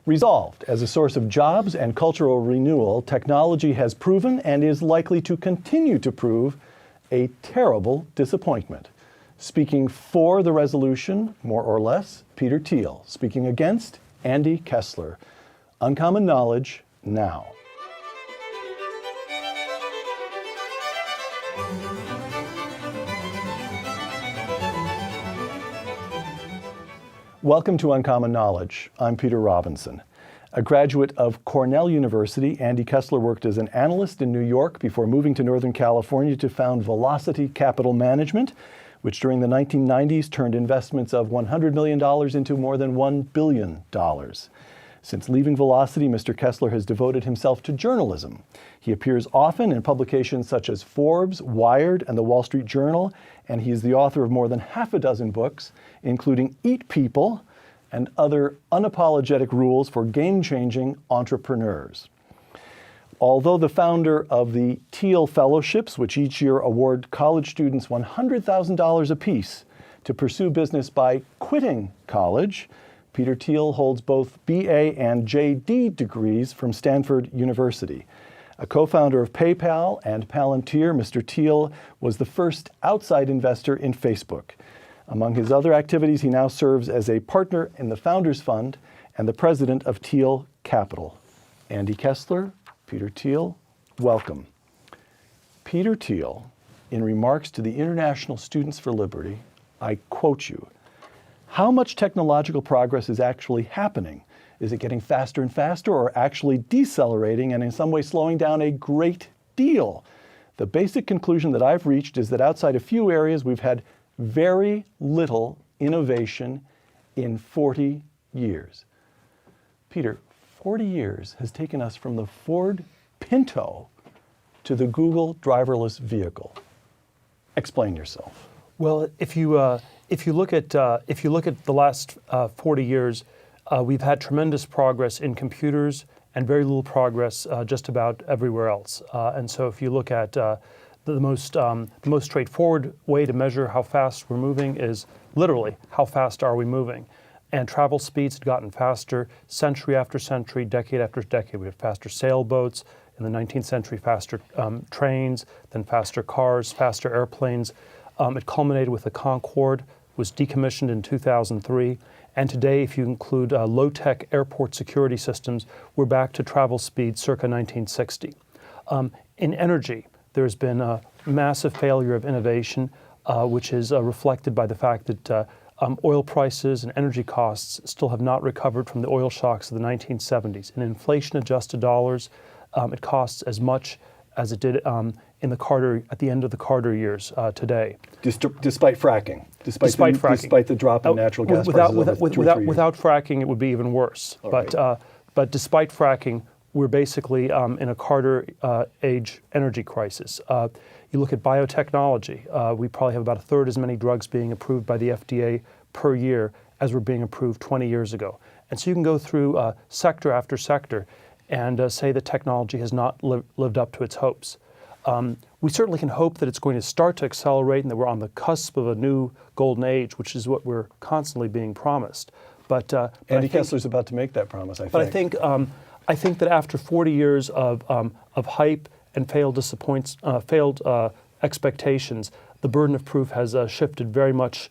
Resolved as a source of jobs and cultural renewal, technology has proven and is likely to continue to prove a terrible disappointment. Speaking for the resolution, more or less, Peter Thiel. Speaking against, Andy Kessler. Uncommon Knowledge now. Welcome to Uncommon Knowledge. I'm Peter Robinson. A graduate of Cornell University, Andy Kessler worked as an analyst in New York before moving to Northern California to found Velocity Capital Management, which during the 1990s turned investments of $100 million into more than $1 billion. Since leaving Velocity, Mr. Kessler has devoted himself to journalism. He appears often in publications such as Forbes, Wired, and the Wall Street Journal, and he is the author of more than half a dozen books, including Eat People and Other Unapologetic Rules for Game-Changing Entrepreneurs. Although the founder of the Thiel Fellowships, which each year award college students $100,000 apiece to pursue business by quitting college, Peter Thiel holds both BA and JD degrees from Stanford University. A co-founder of PayPal and Palantir, Mr. Thiel was the first outside investor in Facebook. Among his other activities, he now serves as a partner in the Founders Fund and the president of Thiel Capital. Andy Kessler, Peter Thiel, welcome. Peter Thiel, in remarks to the International Students for Liberty, I quote you, "How much technological progress is actually happening? Is it getting faster and faster or actually decelerating and in some way slowing down a great deal? The basic conclusion that I've reached is that outside a few areas, we've had very little innovation in 40 years. Peter, 40 years has taken us from the Ford Pinto to the Google driverless vehicle. Explain yourself. Well, if you look at the last 40 years, we've had tremendous progress in computers and very little progress just about everywhere else. And so, if you look at the most straightforward way to measure how fast we're moving is literally how fast are we moving. And travel speeds had gotten faster century after century, decade after decade. We had faster sailboats. In the 19th century, faster trains, then faster cars, faster airplanes. It culminated with the Concorde, was decommissioned in 2003. And today, if you include low-tech airport security systems, we're back to travel speed circa 1960. In energy, there's been a massive failure of innovation, which is reflected by the fact that oil prices and energy costs still have not recovered from the oil shocks of the 1970s. In inflation-adjusted dollars, it costs as much as it did at the end of the Carter years today. Despite fracking? Despite fracking. Despite the drop in natural gas prices without fracking, it would be even worse. But despite fracking, we're basically in a Carter age energy crisis. You look at biotechnology, we probably have about a third as many drugs being approved by the FDA per year as were being approved 20 years ago. And so you can go through sector after sector and say that technology has not lived up to its hopes. We certainly can hope that it's going to start to accelerate and that we're on the cusp of a new golden age, which is what we're constantly being promised. But Andy Kessler's about to make that promise, I think. But I think that after 40 years of hype and failed expectations, the burden of proof has shifted very much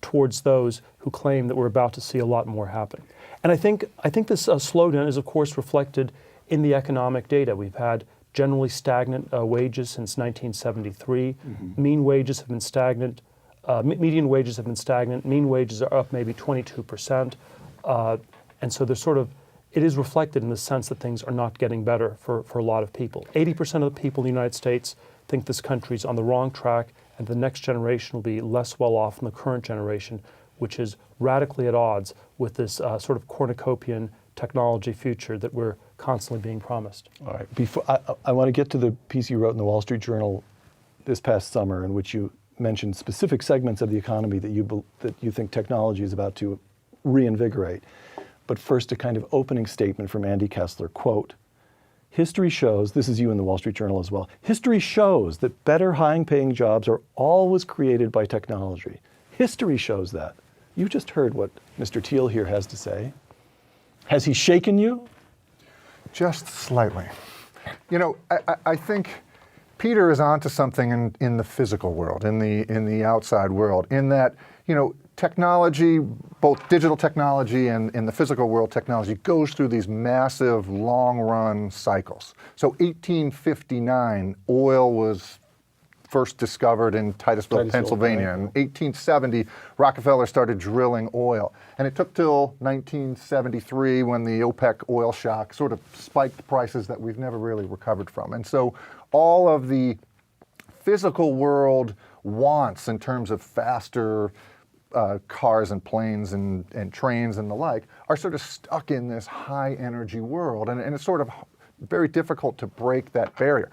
towards those who claim that we're about to see a lot more happen. And I think this slowdown is, of course, reflected in the economic data. We've had generally stagnant wages since 1973. Mm-hmm. Mean wages have been stagnant. Median wages have been stagnant. Mean wages are up maybe 22%. And so it is reflected in the sense that things are not getting better for a lot of people. 80% of the people in the United States think this country's on the wrong track and the next generation will be less well off than the current generation, which is radically at odds with this sort of cornucopian technology future that we're constantly being promised. All right. Before I want to get to the piece you wrote in the Wall Street Journal this past summer, in which you mentioned specific segments of the economy that you think technology is about to reinvigorate. But first, a kind of opening statement from Andy Kessler, quote, "History shows," this is you in the Wall Street Journal as well, "history shows that better high-paying jobs are always created by technology. History shows that." You just heard what Mr. Thiel here has to say. Has he shaken you? Just slightly. You know, I think Peter is onto something in the physical world, in the outside world, in that, you know, technology, both digital technology and in the physical world technology, goes through these massive long-run cycles. So 1859, oil was first discovered in Titusville, Pennsylvania. Right. In 1870, Rockefeller started drilling oil. And it took till 1973 when the OPEC oil shock sort of spiked prices that we've never really recovered from. And so all of the physical world wants in terms of faster cars and planes and trains and the like are sort of stuck in this high energy world. And it's sort of very difficult to break that barrier.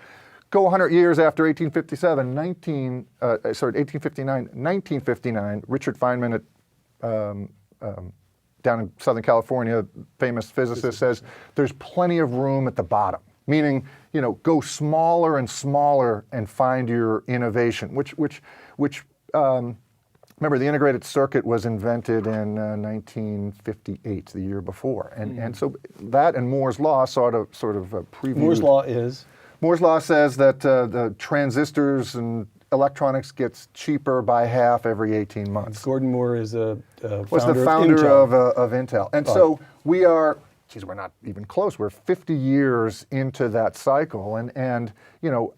Go 100 years after 1859, 1959, Richard Feynman at, down in Southern California, famous physicist, says there's plenty of room at the bottom. Meaning, you know, go smaller and smaller and find your innovation, which remember, the integrated circuit was invented in 1958, the year before. And so that and Moore's law sort of previewed. Moore's law is? Moore's law says that the transistors and electronics gets cheaper by half every 18 months. Gordon Moore is Was the founder of Intel. And so we are, we're not even close. We're 50 years into that cycle. And you know,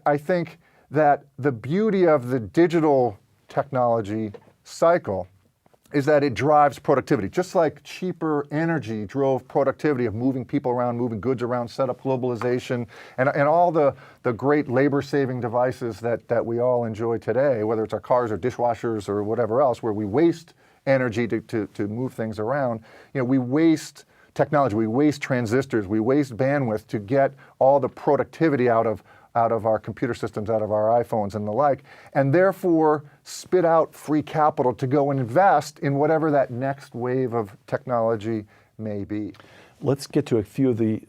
I think that the beauty of the digital technology cycle is that it drives productivity. Just like cheaper energy drove productivity of moving people around, moving goods around, set up globalization, and all the great labor-saving devices that we all enjoy today, whether it's our cars or dishwashers or whatever else, where we waste energy to move things around. You know, we waste technology, we waste transistors, we waste bandwidth to get all the productivity out of our computer systems, out of our iPhones and the like, and therefore spit out free capital to go and invest in whatever that next wave of technology may be. Let's get to a few of the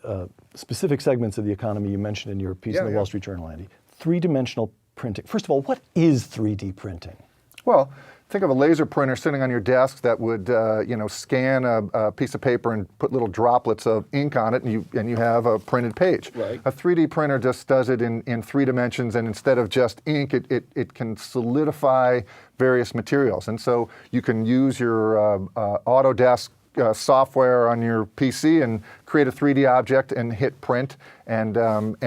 specific segments of the economy you mentioned in your piece in the Wall Street Journal, Andy. Three-dimensional printing. First of all, what is 3D printing? Well, think of a laser printer sitting on your desk that would, scan a piece of paper and put little droplets of ink on it, and you have a printed page. Right. A 3D printer just does it in 3 dimensions, and instead of just ink, it can solidify various materials. And so you can use your Autodesk software on your PC and create a 3D object and hit print, and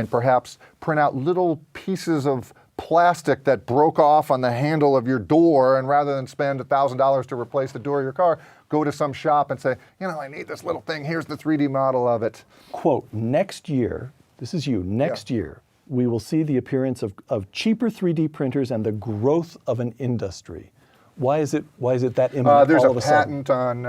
perhaps print out little pieces of plastic that broke off on the handle of your door, and rather than spend $1,000 to replace the door of your car, go to some shop and say, you know, I need this little thing, here's the 3D model of it. Quote, next year, this is you, next year, we will see the appearance of cheaper 3D printers and the growth of an industry. Why is it that imminent There's all a of a sudden? patent on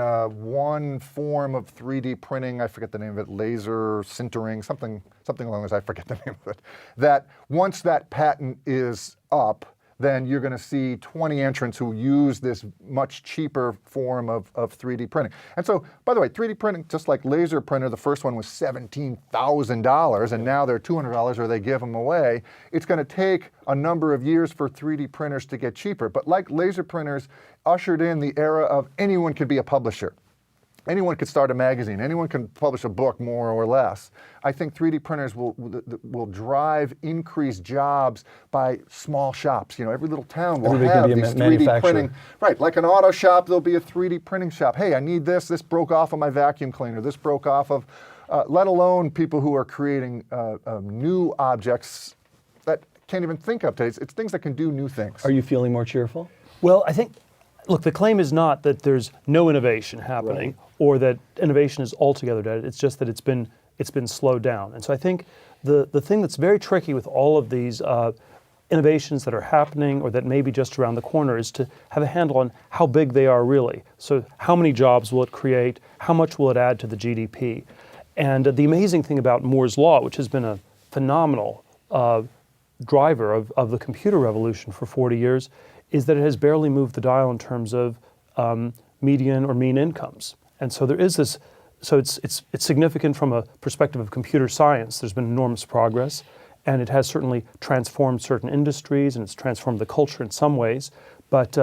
one form of 3D printing, I forget the name of it, laser sintering, something along those, I forget the name of it, that once that patent is up, then you're going to see 20 entrants who use this much cheaper form of 3D printing. And so, by the way, 3D printing, just like laser printer, the first one was $17,000, and now they're $200 or they give them away. It's going to take a number of years for 3D printers to get cheaper. But like laser printers, ushered in the era of anyone could be a publisher. Anyone could start a magazine. Anyone can publish a book, more or less. I think 3D printers will drive increased jobs by small shops. You know, every little town will have these 3D printing. Right, like an auto shop, there'll be a 3D printing shop. Hey, I need this. This broke off of my vacuum cleaner. This broke off of, let alone people who are creating new objects that can't even think of today. It's things that can do new things. Are you feeling more cheerful? Well, I think, look, the claim is not that there's no innovation happening, right, or that innovation is altogether dead. It's just that it's been slowed down. And so I think the thing that's very tricky with all of these innovations that are happening or that may be just around the corner is to have a handle on how big they are really. So how many jobs will it create? How much will it add to the GDP? And the amazing thing about Moore's law, which has been a phenomenal driver of the computer revolution for 40 years, is that it has barely moved the dial in terms of median or mean incomes. And so there is this, so it's significant from a perspective of computer science. There's been enormous progress, and it has certainly transformed certain industries, and it's transformed the culture in some ways. But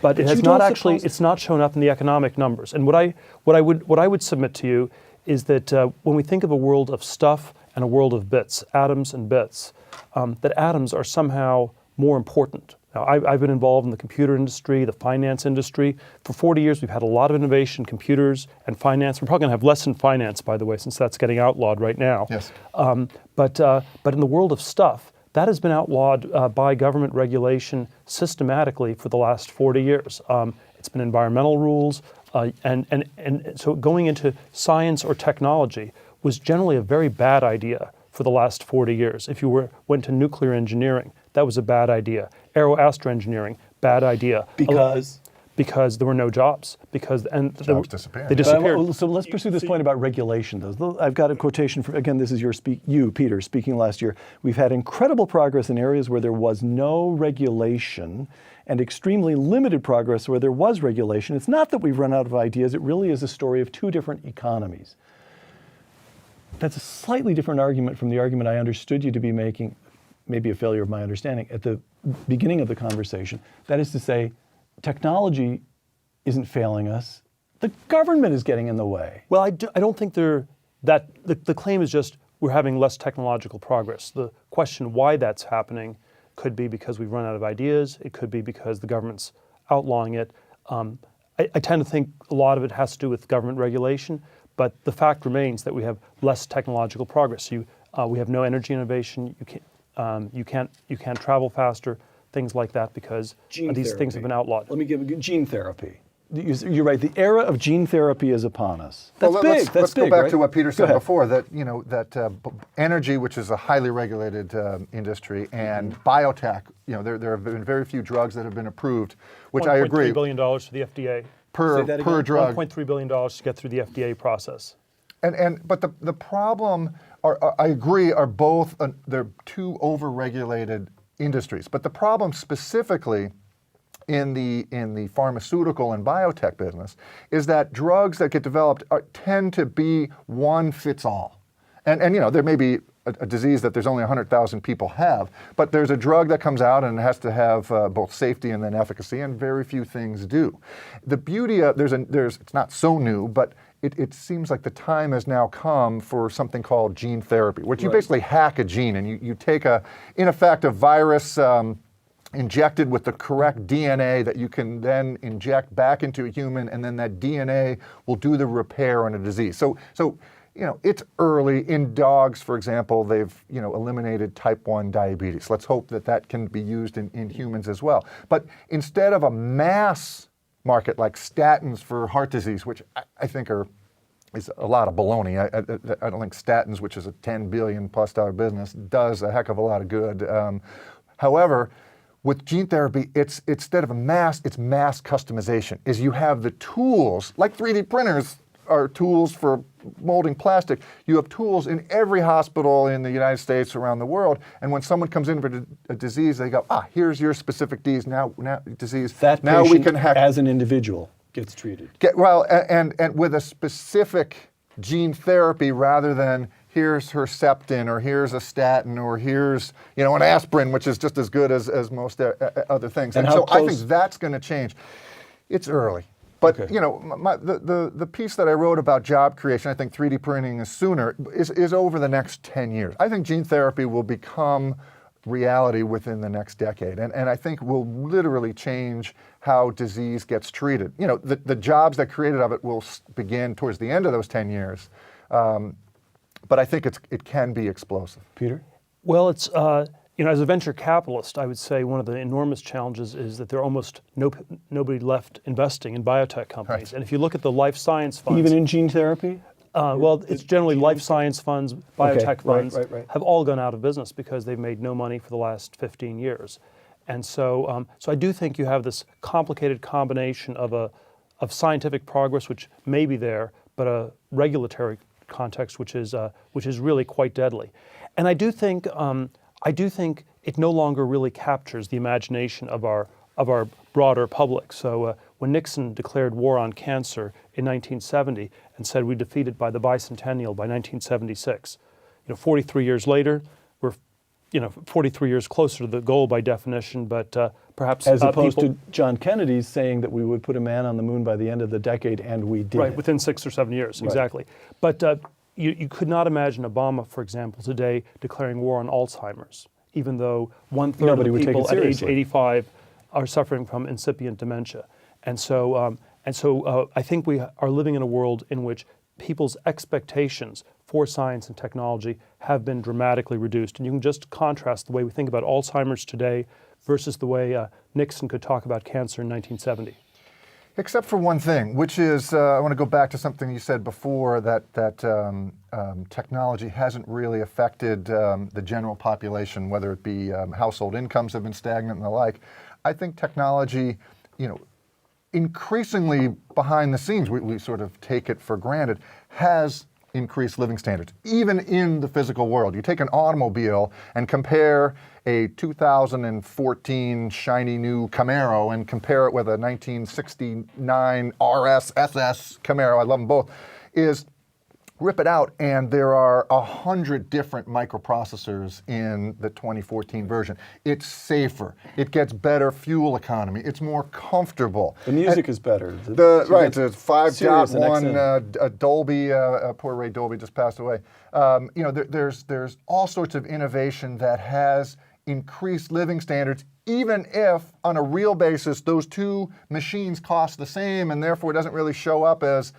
But it you has don't not actually. suppose- It's not shown up in the economic numbers. And what I would submit to you is that when we think of a world of stuff and a world of bits, atoms and bits, that atoms are somehow more important. Now, I've been involved in the computer industry, the finance industry. For 40 years, we've had a lot of innovation in computers and finance. We're probably going to have less in finance, by the way, since that's getting outlawed right now. Yes. But in the world of stuff, that has been outlawed by government regulation systematically for the last 40 years. It's been environmental rules, and so going into science or technology was generally a very bad idea for the last 40 years. If you went to nuclear engineering, that was a bad idea. Aeroastroengineering, bad idea. Because there were no jobs. Jobs disappeared. They disappeared. So let's pursue this point about regulation, though. I've got a quotation from, again, this is you, Peter, speaking last year. We've had incredible progress in areas where there was no regulation and extremely limited progress where there was regulation. It's not that we've run out of ideas. It really is a story of two different economies. That's a slightly different argument from the argument I understood you to be making, maybe a failure of my understanding, at the beginning of the conversation. That is to say, technology isn't failing us. The government is getting in the way. Well, I don't think the claim is just we're having less technological progress. The question why that's happening could be because we've run out of ideas. It could be because the government's outlawing it. I tend to think a lot of it has to do with government regulation, but the fact remains that we have less technological progress. We have no energy innovation. You can't travel faster. Things like that because these things have been outlawed. Let me give you gene therapy. You're right. The era of gene therapy is upon us. That's well, big. Let's go back right? to what Peter said ahead. before. That energy, which is a highly regulated industry, and biotech. There have been very few drugs that have been approved, which I agree. $1.3 billion for the FDA. per drug. $1.3 billion to get through the FDA process. But the problem, I agree, are both they're two overregulated industries. But the problem specifically in the pharmaceutical and biotech business is that drugs that get developed tend to be one fits all. And there may be a disease that there's only 100,000 people have, but there's a drug that comes out and it has to have both safety and then efficacy, and very few things do. The beauty of it's not so new, but it seems like the time has now come for something called gene therapy, which you basically hack a gene and you take in effect a virus injected with the correct DNA that you can then inject back into a human, and then that DNA will do the repair on a disease. So it's early. In dogs, for example, they've eliminated type 1 diabetes. Let's hope that can be used in humans as well. But instead of a mass market like statins for heart disease, which I think is a lot of baloney. I don't think statins, which is a $10 billion plus business, does a heck of a lot of good. However, with gene therapy, it's instead of it's mass customization. Is you have the tools, like 3D printers are tools for molding plastic. You have tools in every hospital in the United States, around the world, and when someone comes in for a disease, they go, here's your specific disease. Now disease. That now patient, we can hack. as an individual, gets treated. And with a specific gene therapy rather than here's Herceptin or here's a statin or here's an aspirin, which is just as good as most other things. And so I think that's going to change. It's early. But the piece that I wrote about job creation, I think 3D printing is sooner, is over the next 10 years. I think gene therapy will become reality within the next decade, and I think will literally change how disease gets treated. The jobs that created of it will begin towards the end of those 10 years, but I think it can be explosive. Peter? Well, it's as a venture capitalist, I would say one of the enormous challenges is that there are almost nobody left investing in biotech companies. Right. And if you look at the life science funds, even in gene therapy, well, it's generally life science funds, biotech funds right. have all gone out of business because they've made no money for the last 15 years. And so I do think you have this complicated combination of scientific progress, which may be there, but a regulatory context, which is really quite deadly. And I do think it no longer really captures the imagination of our broader public. So when Nixon declared war on cancer in 1970 and said we defeated by the bicentennial by 1976, 43 years later, we're 43 years closer to the goal by definition, but perhaps As opposed people, to John Kennedy's saying that we would put a man on the moon by the end of the decade, and we did. right, within 6 or 7 years, exactly. But you could not imagine Obama, for example, today declaring war on Alzheimer's, even though 1/3 Nobody of would the take it people at age seriously. 85 are suffering from incipient dementia. And so I think we are living in a world in which people's expectations for science and technology have been dramatically reduced. And you can just contrast the way we think about Alzheimer's today versus the way Nixon could talk about cancer in 1970. Except for one thing, which is, I want to go back to something you said before, that technology hasn't really affected the general population, whether it be household incomes have been stagnant and the like. I think technology, increasingly behind the scenes, we sort of take it for granted, has increased living standards, even in the physical world. You take an automobile and compare a 2014 shiny new Camaro and compare it with a 1969 RS SS Camaro, I love them both, is rip it out and there are 100 different microprocessors in the 2014 version. It's safer, it gets better fuel economy, it's more comfortable. The music is better. Right, it's Sirius and 5.1 Dolby, poor Ray Dolby just passed away. There's all sorts of innovation that has increased living standards, even if on a real basis those two machines cost the same and therefore it doesn't really show up as,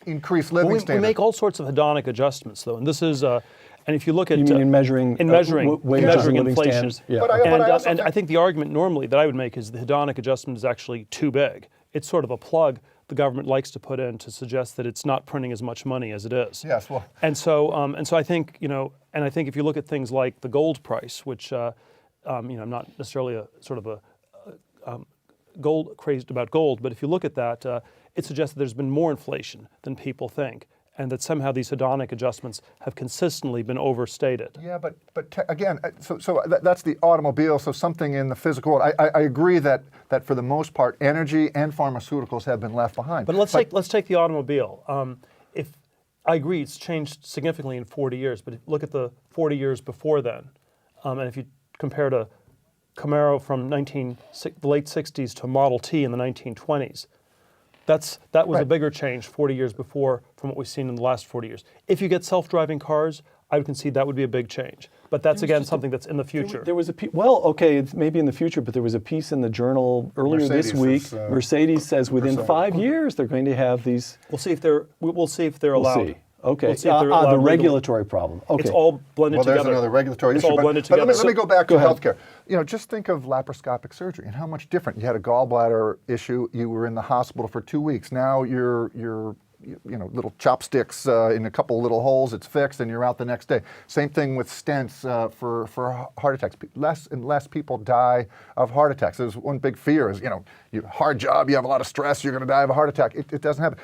increased living standards. We make all sorts of hedonic adjustments, though, and this is, and if you look at You mean in measuring wages and living inflation, standards? Yeah. But I think the argument normally that I would make is the hedonic adjustment is actually too big. It's sort of a plug the government likes to put in to suggest that it's not printing as much money as it is. Yes, well. And so I think, and I think if you look at things like the gold price, which, I'm not necessarily a sort of a gold crazed about gold, but if you look at that, it suggests that there's been more inflation than people think, and that somehow these hedonic adjustments have consistently been overstated. Yeah, but again, so that's the automobile, so something in the physical world. I agree that for the most part, energy and pharmaceuticals have been left behind. But let's take the automobile. If I agree, it's changed significantly in 40 years, but look at the 40 years before then, and if you compare to Camaro from the late 60s to Model T in the 1920s, that was a bigger change 40 years before from what we've seen in the last 40 years. If you get self-driving cars, I would concede that would be a big change. But that's, again, something that's in the future. There was it's maybe in the future, but there was a piece in the journal earlier this week. Mercedes says within 5 years they're going to have these. We'll see if they're allowed. We'll see. Okay. We'll see if they're allowed the legally. regulatory problem. Okay. It's all blended together. Well, there's another regulatory it's issue. all blended but together. let me go back to Go ahead. healthcare. Just think of laparoscopic surgery and how much different. You had a gallbladder issue. You were in the hospital for 2 weeks. Now you're little chopsticks in a couple little holes. It's fixed, and you're out the next day. Same thing with stents for heart attacks. Less and less people die of heart attacks. There's one big fear is hard job, you have a lot of stress, you're going to die of a heart attack. It doesn't happen.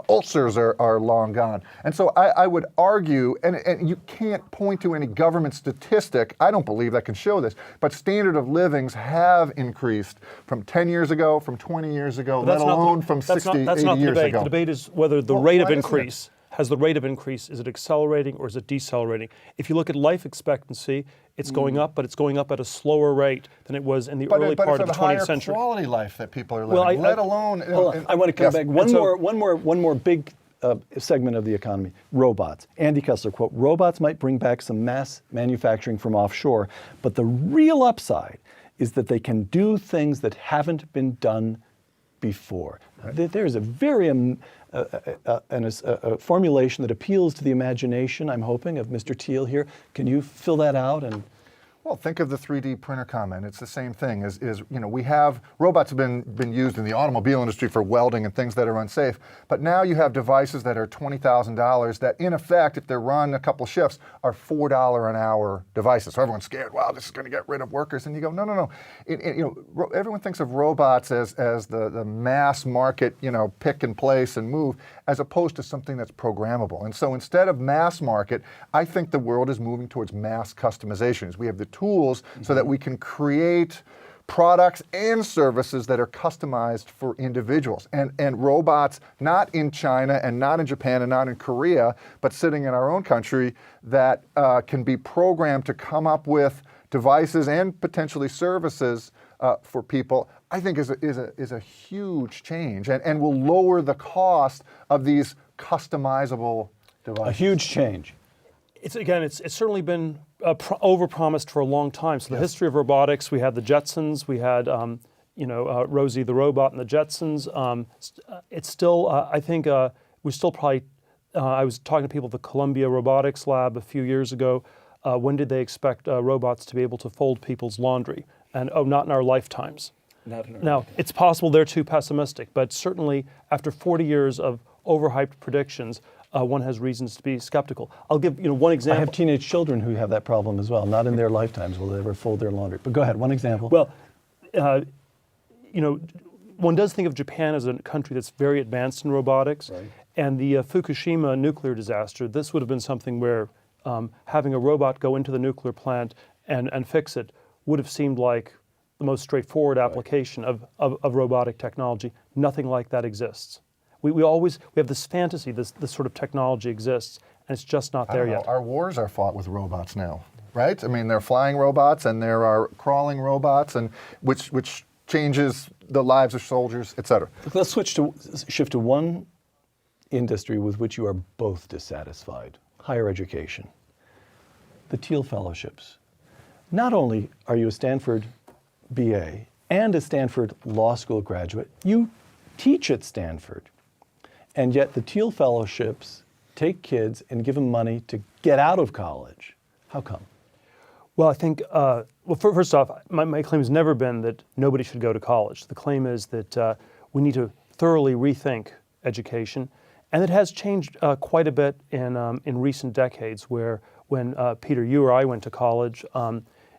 Ulcers are long gone. And so I would argue, and you can't point to any government statistic, I don't believe that can show this, but standard of livings have increased from 10 years ago, from 20 years ago, let alone from 60, 80 that's not the years debate. ago. The debate is whether the rate of why isn't it? increase, is it accelerating or is it decelerating? If you look at life expectancy, it's going up, but it's going up at a slower rate than it was in the early part of the 20th century. But quality life that people are living, let alone. Hold on. I want to come back. One more big segment of the economy. Robots. Andy Kessler, quote, "Robots might bring back some mass manufacturing from offshore, but the real upside is that they can do things that haven't been done before." Right. There's a very a formulation that appeals to the imagination, I'm hoping, of Mr. Thiel here. Can you fill that out? Well, think of the 3D printer comment. It's the same thing. We have robots have been used in the automobile industry for welding and things that are unsafe. But now you have devices that are $20,000 that, in effect, if they're run a couple shifts, are $4 an hour devices. So everyone's scared. Wow, this is going to get rid of workers. And you go, no. Everyone thinks of robots as the mass market, pick and place and move, as opposed to something that's programmable. And so instead of mass market, I think the world is moving towards mass customizations. We have the tools so that we can create products and services that are customized for individuals. And robots, not in China and not in Japan and not in Korea, but sitting in our own country, that can be programmed to come up with devices and potentially services for people, I think is a huge change and will lower the cost of these customizable devices. A huge change. It's certainly been overpromised for a long time. So the history of robotics, we had the Jetsons, we had Rosie the robot and the Jetsons. It's still, I think, we're still probably. I was talking to people at the Columbia Robotics Lab a few years ago. When did they expect robots to be able to fold people's laundry? And not in our lifetimes. Now, it's possible they're too pessimistic, but certainly after 40 years of overhyped predictions, one has reasons to be skeptical. I'll give one example. I have teenage children who have that problem as well. Not in their lifetimes will they ever fold their laundry. But go ahead, one example. Well, one does think of Japan as a country that's very advanced in robotics. Right. And the Fukushima nuclear disaster, this would have been something where having a robot go into the nuclear plant and fix it would have seemed like the most straightforward application of robotic technology. Nothing like that exists. We have this fantasy, this sort of technology exists, and it's just not there yet. Our wars are fought with robots now, right? I mean, there are flying robots and there are crawling robots, and which changes the lives of soldiers, et cetera. Let's shift to one industry with which you are both dissatisfied: higher education. The Thiel Fellowships. Not only are you a Stanford BA and a Stanford Law School graduate, you teach at Stanford. And yet the Thiel Fellowships take kids and give them money to get out of college. How come? Well, I think, first off, my claim has never been that nobody should go to college. The claim is that we need to thoroughly rethink education. And it has changed quite a bit in recent decades, where when Peter, you or I went to college,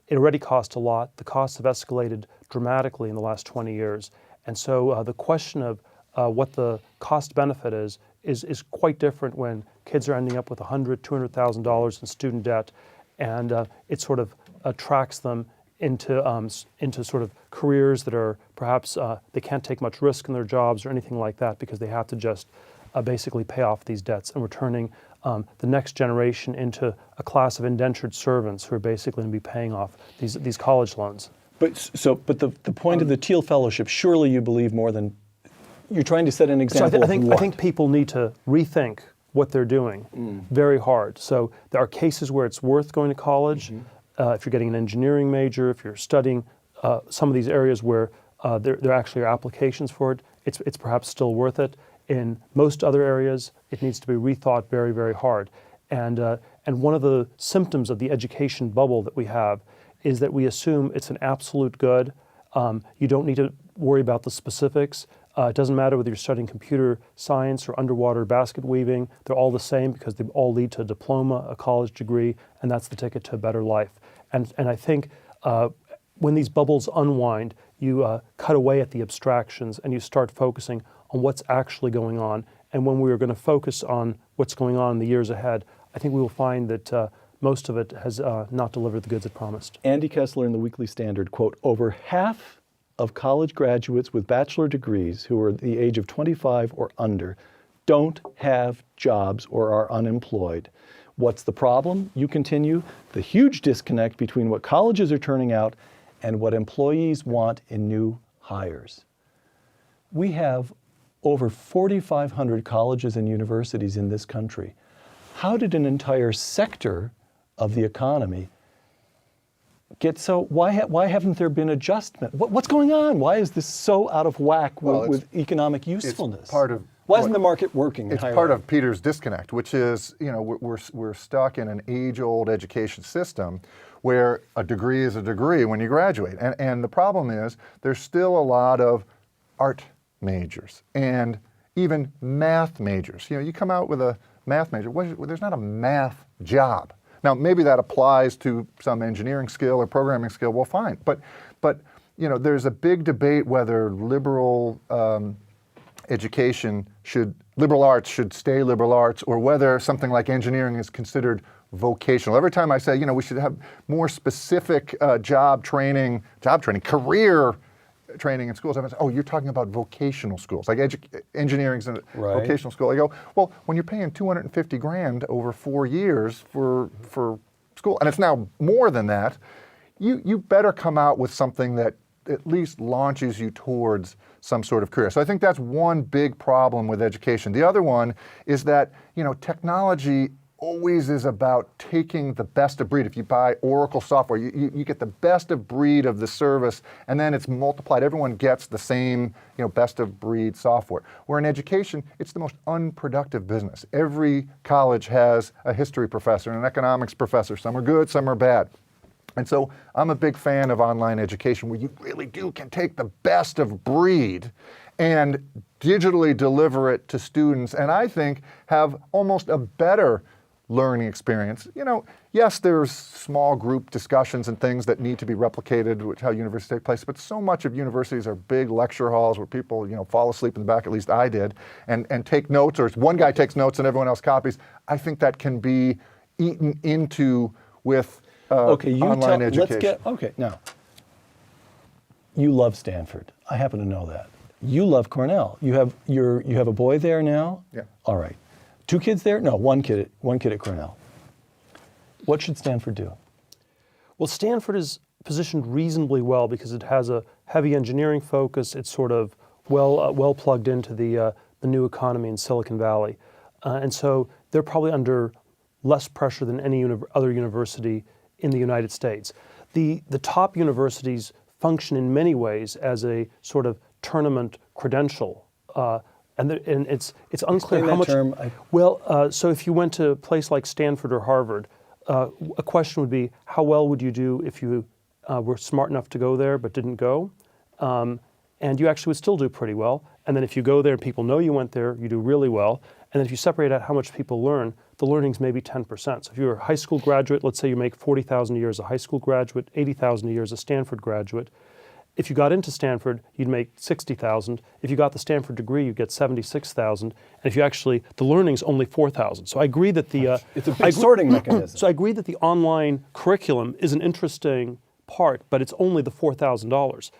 it already cost a lot. The costs have escalated dramatically in the last 20 years. And so the question of what the cost benefit is quite different when kids are ending up with $100,000, $200,000 in student debt, and it sort of attracts them into sort of careers that are perhaps they can't take much risk in their jobs or anything like that because they have to just basically pay off these debts. And we're turning the next generation into a class of indentured servants who are basically going to be paying off these college loans. But the point of the Thiel Fellowship, surely you believe more than you're trying to set an example. So I think people need to rethink what they're doing very hard. So there are cases where it's worth going to college. If you're getting an engineering major, if you're studying some of these areas where there actually are applications for it, it's perhaps still worth it. In most other areas, it needs to be rethought very, very hard. And one of the symptoms of the education bubble that we have is that we assume it's an absolute good. You don't need to worry about the specifics. It doesn't matter whether you're studying computer science or underwater basket weaving. They're all the same because they all lead to a diploma, a college degree, and that's the ticket to a better life. And I think when these bubbles unwind, you cut away at the abstractions and you start focusing on what's actually going on. And when we are going to focus on what's going on in the years ahead, I think we will find that most of it has not delivered the goods it promised. Andy Kessler in the Weekly Standard, quote, over half of college graduates with bachelor degrees who are the age of 25 or under don't have jobs or are unemployed. What's the problem? You continue, the huge disconnect between what colleges are turning out and what employees want in new hires. We have over 4,500 colleges and universities in this country. How did an entire sector of the economy get so, why haven't there been adjustment? What's going on? Why is this so out of whack with economic usefulness? Why isn't the market working? It's part of Peter's disconnect, which is, we're stuck in an age-old education system where a degree is a degree when you graduate. And the problem is there's still a lot of art majors and even math majors. You come out with a math major, there's not a math job. Now, maybe that applies to some engineering skill or programming skill, well, fine. But there's a big debate whether liberal liberal arts should stay liberal arts, or whether something like engineering is considered vocational. Every time I say, we should have more specific job training, career training in schools, I say, oh, you're talking about vocational schools, like engineering's a vocational school. I go, well, when you're paying $250,000 over 4 years for school, and it's now more than that, you better come out with something that at least launches you towards some sort of career. So I think that's one big problem with education. The other one is that, technology always is about taking the best of breed. If you buy Oracle software, you get the best of breed of the service, and then it's multiplied. Everyone gets the same, best of breed software. Where in education, it's the most unproductive business. Every college has a history professor and an economics professor. Some are good, some are bad. And so I'm a big fan of online education where you really can take the best of breed and digitally deliver it to students, and I think have almost a better learning experience. Yes, there's small group discussions and things that need to be replicated, which how universities take place, but so much of universities are big lecture halls where people, fall asleep in the back, at least I did, and take notes, or one guy takes notes and everyone else copies. I think that can be eaten into with online education. Now, you love Stanford. I happen to know that. You love Cornell. You have a boy there now? Yeah. All right. 2 kids there? No, one kid at Cornell. What should Stanford do? Well, Stanford is positioned reasonably well because it has a heavy engineering focus. It's sort of well plugged into the new economy in Silicon Valley. And so they're probably under less pressure than any other university in the United States. The top universities function in many ways as a sort of tournament credential. And it's unclear Explain how much. Term. So if you went to a place like Stanford or Harvard, a question would be, how well would you do if you were smart enough to go there but didn't go? And you actually would still do pretty well. And then if you go there and people know you went there, you do really well. And then if you separate out how much people learn, the learning's maybe 10%. So if you're a high school graduate, let's say you make $40,000 a year as a high school graduate, $80,000 a year as a Stanford graduate. If you got into Stanford, you'd make $60,000. If you got the Stanford degree, you'd get $76,000. And if you the learning's only $4,000. So I agree that it's a big sorting mechanism. So I agree that the online curriculum is an interesting part, but it's only the $4,000.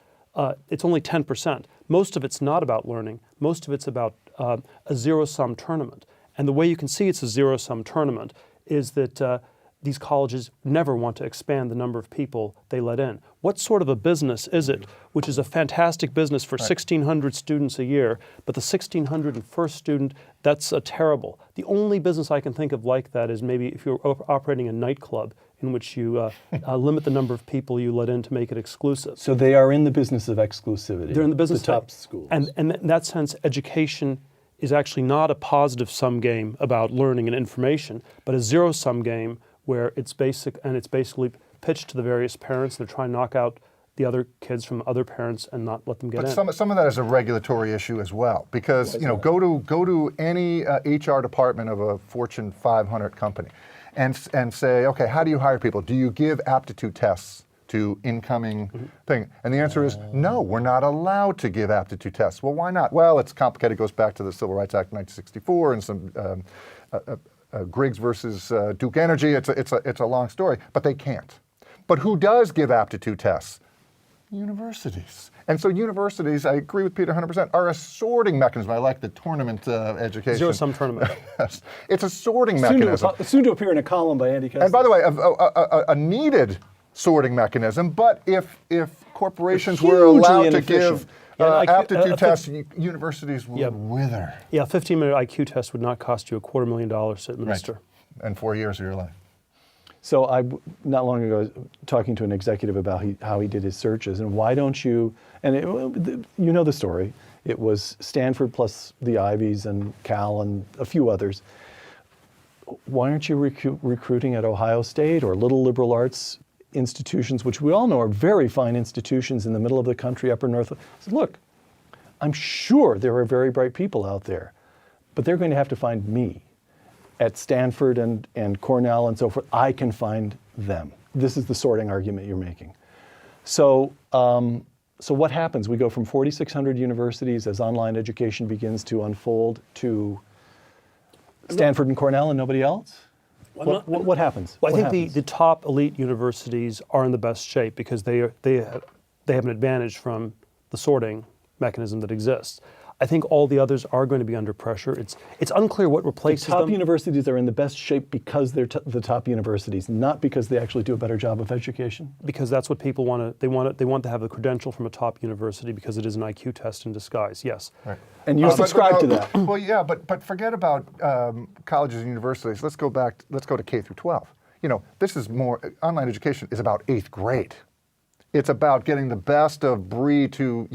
It's only 10%. Most of it's not about learning. Most of it's about a zero-sum tournament. And the way you can see it's a zero-sum tournament is that these colleges never want to expand the number of people they let in. What sort of a business is it, which is a fantastic business for 1,600 students a year, but the 1,601st student, that's terrible. The only business I can think of like that is maybe if you're operating a nightclub in which you limit the number of people you let in to make it exclusive. So they are in the business of exclusivity. They're in the business the top schools. And in that sense, education is actually not a positive sum game about learning and information, but a zero-sum game where it's basic and it's basically pitched to the various parents. They're trying to knock out the other kids from other parents and not let them get in. But some of that is a regulatory issue as well, because go to any HR department of a Fortune 500 company, and say, okay, how do you hire people? Do you give aptitude tests to incoming thing? And the answer is no, we're not allowed to give aptitude tests. Well, why not? Well, it's complicated. It goes back to the Civil Rights Act of 1964 and some Griggs versus Duke Energy. It's a long story, but they can't. But who does give aptitude tests? Universities. And so universities, I agree with Peter 100%, are a sorting mechanism. I like the tournament education. Zero-sum tournament. Yes. It's a sorting mechanism. Soon to appear in a column by Andy Kessler. And by the way, a needed sorting mechanism, but if corporations were allowed to give aptitude tests, universities would wither. Yeah, a 15-minute IQ test would not cost you $250,000 to administer. Right. And 4 years of your life. So I, not long ago, was talking to an executive about how he did his searches, and why don't you, and you know the story, it was Stanford plus the Ivies and Cal and a few others. Why aren't you recruiting at Ohio State or little liberal arts institutions, which we all know are very fine institutions in the middle of the country, upper north? I said, look, I'm sure there are very bright people out there, but they're going to have to find me. At Stanford and Cornell and so forth, I can find them. This is the sorting argument you're making. So, so what happens? We go from 4,600 universities as online education begins to unfold to Stanford and Cornell and nobody else? What happens? Well, I think the top elite universities are in the best shape because they have an advantage from the sorting mechanism that exists. I think all the others are going to be under pressure. It's unclear what replaces Top them. universities are in the best shape because they're the top universities, not because they actually do a better job of education. Because that's what people want to. They want to have a credential from a top university because it is an IQ test in disguise. Yes. Right. And you subscribe to that. Well, yeah, but forget about colleges and universities. Let's go to K through 12. This is more, online education is about 8th grade. It's about getting the best of breed to,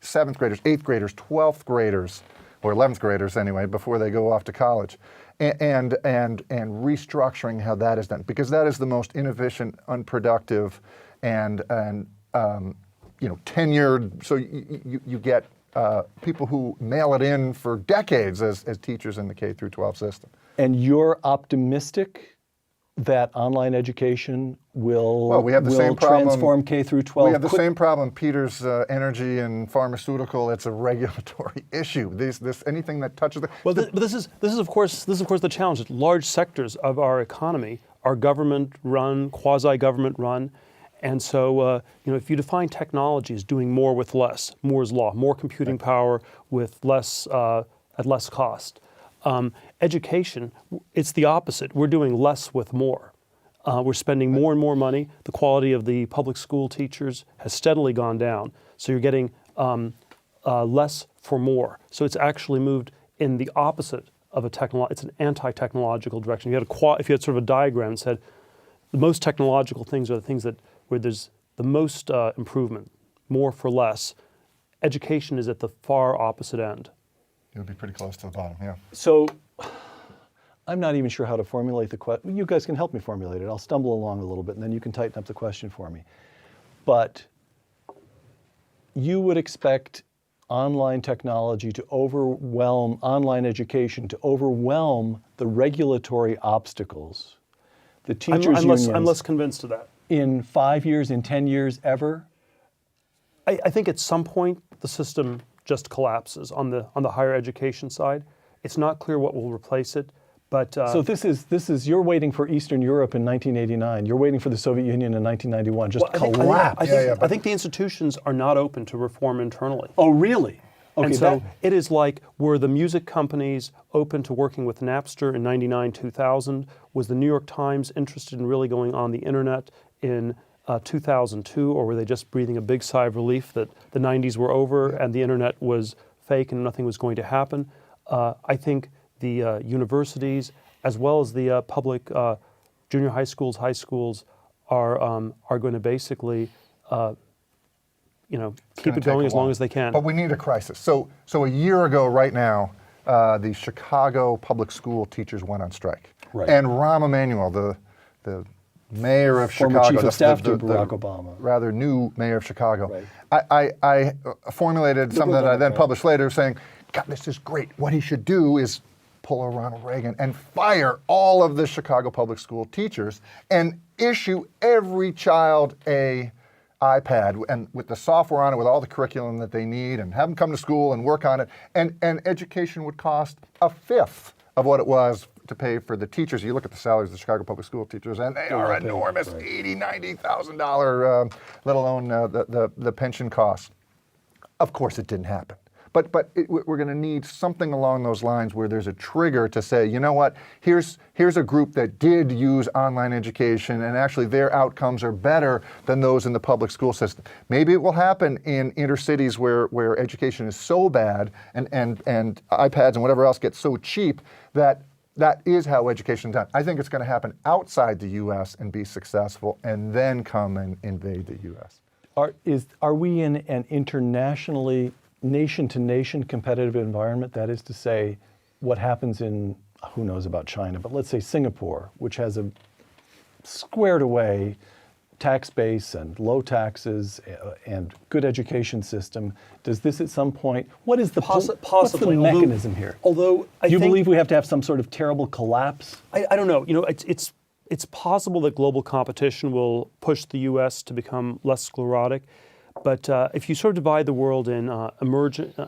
7th graders, 8th graders, 12th graders, or 11th graders anyway, before they go off to college, and restructuring how that is done, because that is the most inefficient, unproductive, and tenured. So you get people who mail it in for decades as teachers in the K through 12 system. And you're optimistic that online education will, we have the same problem. Transform K through 12? We have the same problem. Peter's energy and pharmaceutical. It's a regulatory issue. Anything that touches the Well, but this is of course the challenge. That large sectors of our economy are government run, quasi government run, and so if you define technology as doing more with less, Moore's law, more computing power with less at less cost. Education, it's the opposite. We're doing less with more. We're spending more and more money. The quality of the public school teachers has steadily gone down. So you're getting less for more. So it's actually moved in the opposite of it's an anti-technological direction. If you had sort of a diagram and said, the most technological things are the things where there's the most improvement, more for less. Education is at the far opposite end. It would be pretty close to the bottom, yeah. So I'm not even sure how to formulate the question. You guys can help me formulate it. I'll stumble along a little bit, and then you can tighten up the question for me. But you would expect online technology to overwhelm online education, to overwhelm the regulatory obstacles. The teachers' unions. I'm less convinced of that. In 5 years, in 10 years, ever? I think at some point the system just collapses on the higher education side. It's not clear what will replace it, but so this is you're waiting for Eastern Europe in 1989. You're waiting for the Soviet Union in 1991. Just collapse. I think the institutions are not open to reform internally. Oh, really? Okay, and so it is like, were the music companies open to working with Napster in 99, 2000? Was the New York Times interested in really going on the internet in 2002, or were they just breathing a big sigh of relief that the 90s were over and the internet was fake and nothing was going to happen? I think the universities, as well as the public junior high schools are going to basically keep it going as long as they can. But we need a crisis. So a year ago right now, the Chicago public school teachers went on strike. Right. And Rahm Emanuel, the mayor of Former Chicago, chief of staff to Barack Obama, rather new mayor of Chicago. Right. I formulated something that I then published later saying, God, this is great. What he should do is pull a Ronald Reagan and fire all of the Chicago public school teachers and issue every child a iPad and with the software on it, with all the curriculum that they need, and have them come to school and work on it. And education would cost a fifth of what it was to pay for the teachers. You look at the salaries of the Chicago public school teachers, and they are enormous, right. $80,000, $90,000, let alone the pension costs. Of course, it didn't happen. But we're going to need something along those lines where there's a trigger to say, you know what, here's a group that did use online education, and actually their outcomes are better than those in the public school system. Maybe it will happen in inner cities where education is so bad and iPads and whatever else get so cheap that is how education is done. I think it's going to happen outside the U.S. and be successful, and then come and invade the U.S. Are we in an internationally nation-to-nation competitive environment? That is to say, what happens in, who knows about China, but let's say Singapore, which has a squared away tax base and low taxes and good education system. Does this at some point, what is the possibly what's the mechanism here? Although do you believe we have to have some sort of terrible collapse? I don't know. It's possible that global competition will push the U.S. to become less sclerotic. But if you sort of divide the world in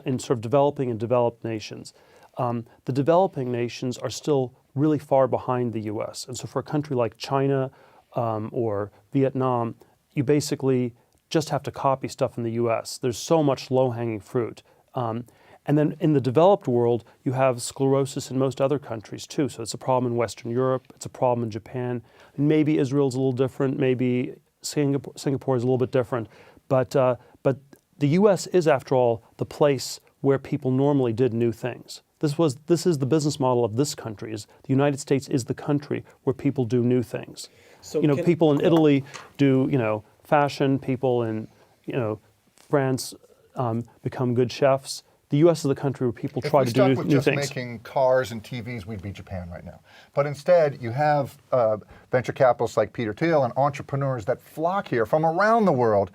in sort of developing and developed nations, the developing nations are still really far behind the U.S. And so for a country like China or Vietnam, you basically just have to copy stuff in the U.S. There's so much low-hanging fruit. And And then in the developed world, you have sclerosis in most other countries too. So it's a problem in Western Europe, it's a problem in Japan. Maybe Israel's a little different, maybe Singapore is a little bit different. But the US is, after all, the place where people normally did new things. This is the business model of this country. Is the United States is the country where people do new things. So people in Italy do fashion. People in France become good chefs. The U.S. is the country where people try to do new things. If we stuck with just making cars and TVs, we'd be Japan right now. But instead, you have venture capitalists like Peter Thiel and entrepreneurs that flock here from around the world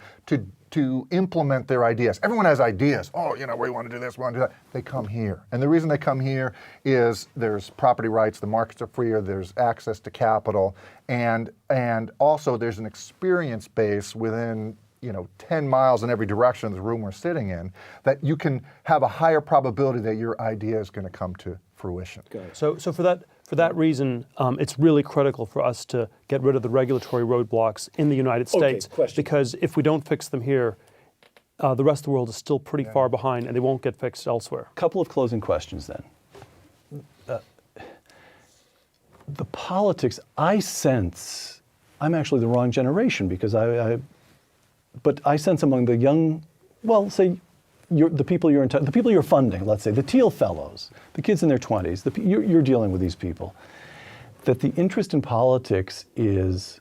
to implement their ideas. Everyone has ideas. Oh, we want to do this, we want to do that. They come here. And the reason they come here is there's property rights, the markets are freer, there's access to capital, and also there's an experience base within 10 miles in every direction of the room we're sitting in, that you can have a higher probability that your idea is going to come to fruition. So for that reason, it's really critical for us to get rid of the regulatory roadblocks in the United States, because if we don't fix them here, the rest of the world is still pretty far behind, and they won't get fixed elsewhere. Couple of closing questions then. The politics, I sense, I'm actually the wrong generation because but I sense among the young, say, the people you're funding, let's say, the Thiel fellows, the kids in their 20s, you're dealing with these people, that the interest in politics is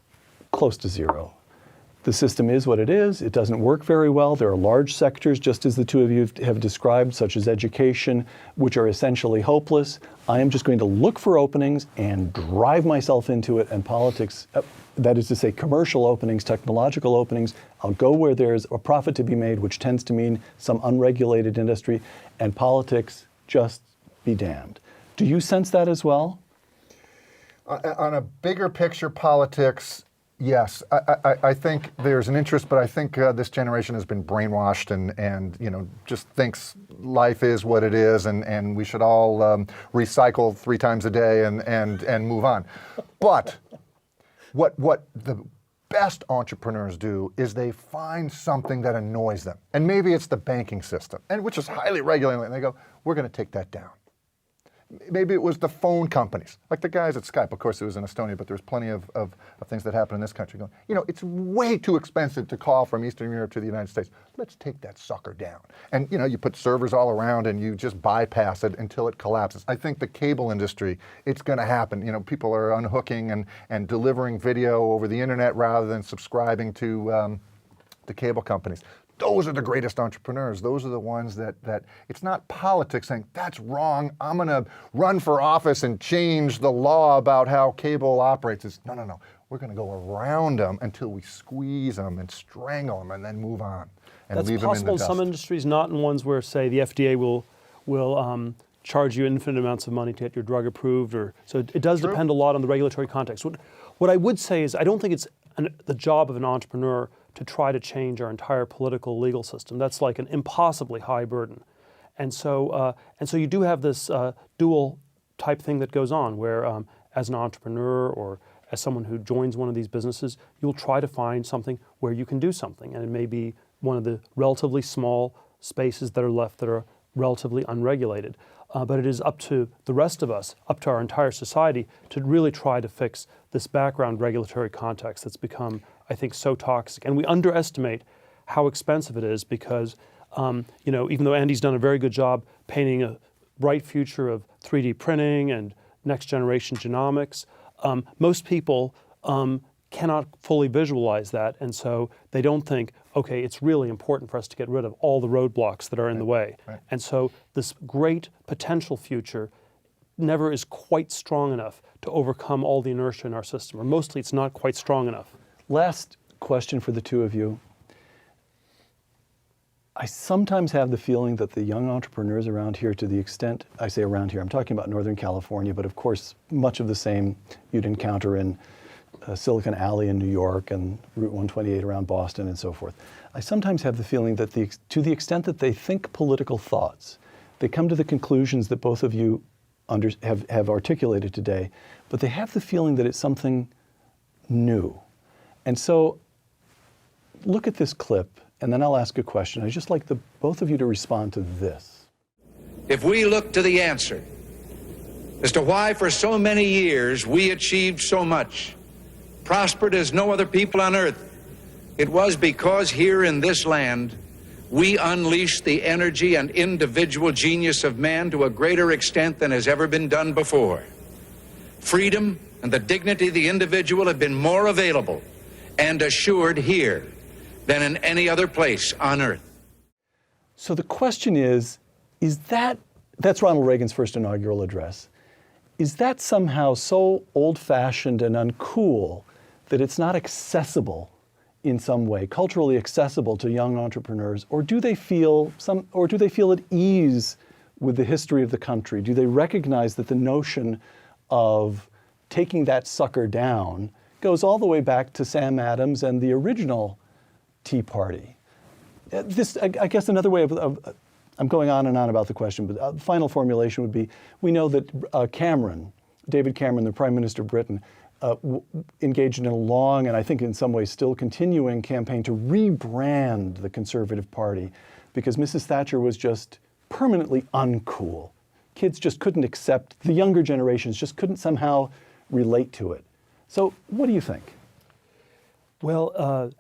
close to zero. The system is what it is. It doesn't work very well. There are large sectors, just as the two of you have described, such as education, which are essentially hopeless. I am just going to look for openings and drive myself into it, and politics, that is to say commercial openings, technological openings, I'll go where there's a profit to be made, which tends to mean some unregulated industry, and politics, just be damned. Do you sense that as well? On a bigger picture, politics, yes. I think there's an interest, but I think this generation has been brainwashed and just thinks life is what it is, and we should all recycle 3 times a day and move on. But what the best entrepreneurs do is they find something that annoys them. And maybe it's the banking system, and which is highly regulated, and they go, we're going to take that down. Maybe it was the phone companies, like the guys at Skype. Of course, it was in Estonia, but there's plenty of things that happen in this country going, it's way too expensive to call from Eastern Europe to the United States. Let's take that sucker down. And, you put servers all around and you just bypass it until it collapses. I think the cable industry, it's going to happen. People are unhooking and delivering video over the internet rather than subscribing to the cable companies. Those are the greatest entrepreneurs. Those are the ones that it's not politics saying, that's wrong, I'm going to run for office and change the law about how cable operates. It's, no. We're going to go around them until we squeeze them and strangle them and then move on and That's leave them in the possible in dust. some industries, not in ones where, say, the FDA will charge you infinite amounts of money to get your drug approved. So it does depend a lot on the regulatory context. What I would say is I don't think it's the job of an entrepreneur to try to change our entire political legal system. That's like an impossibly high burden. And so you do have this dual type thing that goes on where as an entrepreneur or as someone who joins one of these businesses, you'll try to find something where you can do something. And it may be one of the relatively small spaces that are left that are relatively unregulated. But it is up to the rest of us, up to our entire society, to really try to fix this background regulatory context that's become, I think, so toxic. And we underestimate how expensive it is because, even though Andy's done a very good job painting a bright future of 3D printing and next generation genomics, most people cannot fully visualize that. And so they don't think, okay, it's really important for us to get rid of all the roadblocks that are in the way. Right. And so this great potential future never is quite strong enough to overcome all the inertia in our system, or mostly it's not quite strong enough. Last question for the two of you. I sometimes have the feeling that the young entrepreneurs around here, to the extent, I say around here, I'm talking about Northern California, but of course, much of the same you'd encounter in Silicon Alley in New York and Route 128 around Boston and so forth. I sometimes have the feeling that to the extent that they think political thoughts, they come to the conclusions that both of you have articulated today, but they have the feeling that it's something new. And so look at this clip, and then I'll ask a question. I'd just like both of you to respond to this. if we look to the answer as to why for so many years we achieved so much, prospered as no other people on earth, it was because here in this land we unleashed the energy and individual genius of man to a greater extent than has ever been done before. Freedom and the dignity of the individual have been more available and assured here than in any other place on earth. So the question is that's Ronald Reagan's first inaugural address. Is that somehow so old-fashioned and uncool that it's not accessible in some way, culturally accessible to young entrepreneurs, or do they feel at ease with the history of the country? Do they recognize that the notion of taking that sucker down goes all the way back to Sam Adams and the original Tea Party? I guess another way of I'm going on and on about the question, but the final formulation would be, we know that David Cameron, the Prime Minister of Britain, engaged in a long and I think in some ways still continuing campaign to rebrand the Conservative Party because Mrs. Thatcher was just permanently uncool. Kids just couldn't accept, the younger generations just couldn't somehow relate to it. So what do you think? Well,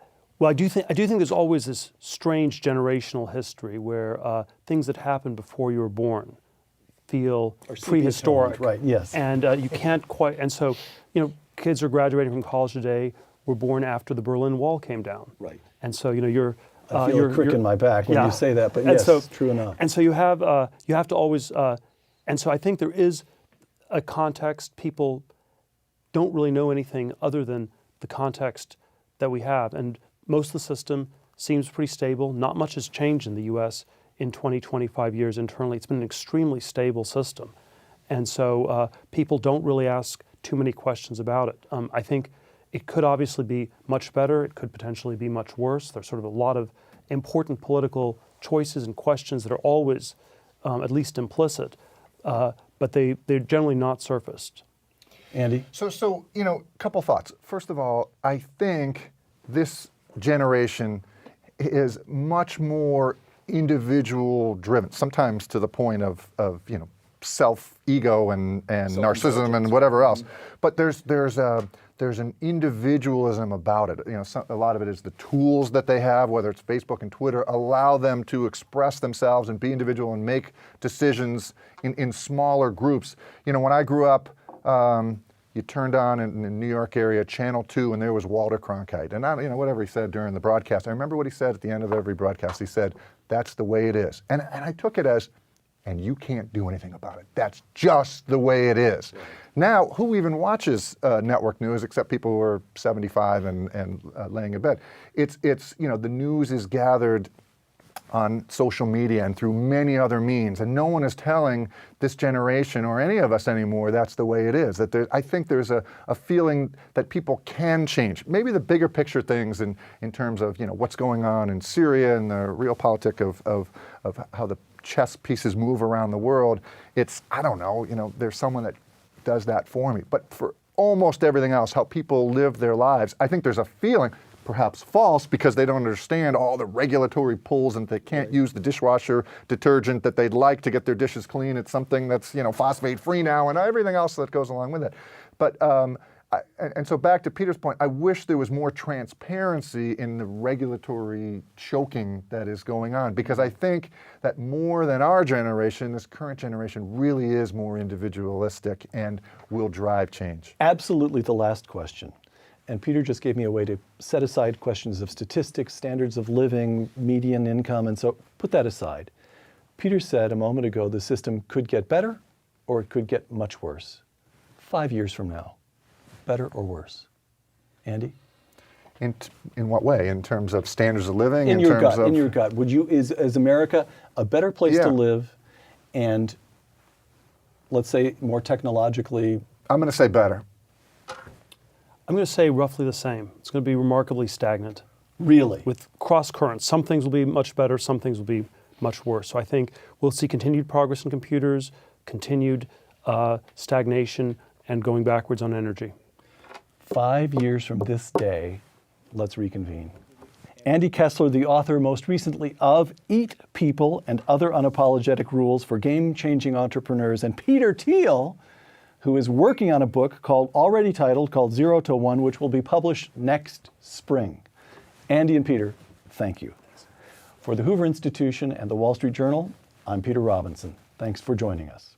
I do think there's always this strange generational history where things that happened before you were born feel prehistoric, right? Yes, and you can't quite. And so, kids are graduating from college today were born after the Berlin Wall came down, right? And so, you're. I feel a crick in my back when you say that, but yes, so, true enough. And so you have to always, and so I think there is a context. People don't really know anything other than the context that we have, and most of the system seems pretty stable. Not much has changed in the U.S. in 20, 25 years internally. It's been an extremely stable system. And so people don't really ask too many questions about it. I think it could obviously be much better. It could potentially be much worse. There's sort of a lot of important political choices and questions that are always at least implicit, but they're generally not surfaced. Andy? So a couple thoughts. First of all, I think this generation is much more individual driven, sometimes to the point of self-ego and narcissism and whatever else. But there's an individualism about it. A lot of it is the tools that they have, whether it's Facebook and Twitter, allow them to express themselves and be individual and make decisions in smaller groups. When I grew up, you turned on in the New York area, Channel 2, and there was Walter Cronkite. And whatever he said during the broadcast, I remember what he said at the end of every broadcast. He said, "That's the way it is." And I took it as, and you can't do anything about it. That's just the way it is. Right. Now, who even watches network news except people who are 75 and laying in bed? It's the news is gathered on social media and through many other means, and no one is telling this generation or any of us anymore that's the way it is. I think there's a feeling that people can change. Maybe the bigger picture things in terms of what's going on in Syria and the realpolitik of how the chess pieces move around the world. It's, I don't know, there's someone that does that for me. But for almost everything else, how people live their lives, I think there's a feeling, perhaps false, because they don't understand all the regulatory pulls and they can't use the dishwasher detergent that they'd like to get their dishes clean. It's something that's phosphate free now and everything else that goes along with it. But and so back to Peter's point, I wish there was more transparency in the regulatory choking that is going on, because I think that more than our generation, this current generation really is more individualistic and will drive change. Absolutely the last question. And Peter just gave me a way to set aside questions of statistics, standards of living, median income, and so put that aside. Peter said a moment ago the system could get better or it could get much worse. 5 years from now, better or worse? Andy? In what way? In terms of standards of living? In your gut. Is America a better place to live and, let's say, more technologically? I'm going to say better. I'm going to say roughly the same. It's going to be remarkably stagnant. Really? With cross currents. Some things will be much better, some things will be much worse. So I think we'll see continued progress in computers, continued stagnation, and going backwards on energy. 5 years from this day, let's reconvene. Andy Kessler, the author most recently of Eat People and Other Unapologetic Rules for Game-Changing Entrepreneurs, and Peter Thiel, who is working on a book already titled 0 to 1, which will be published next spring. Andy and Peter, thank you. For the Hoover Institution and the Wall Street Journal, I'm Peter Robinson. Thanks for joining us.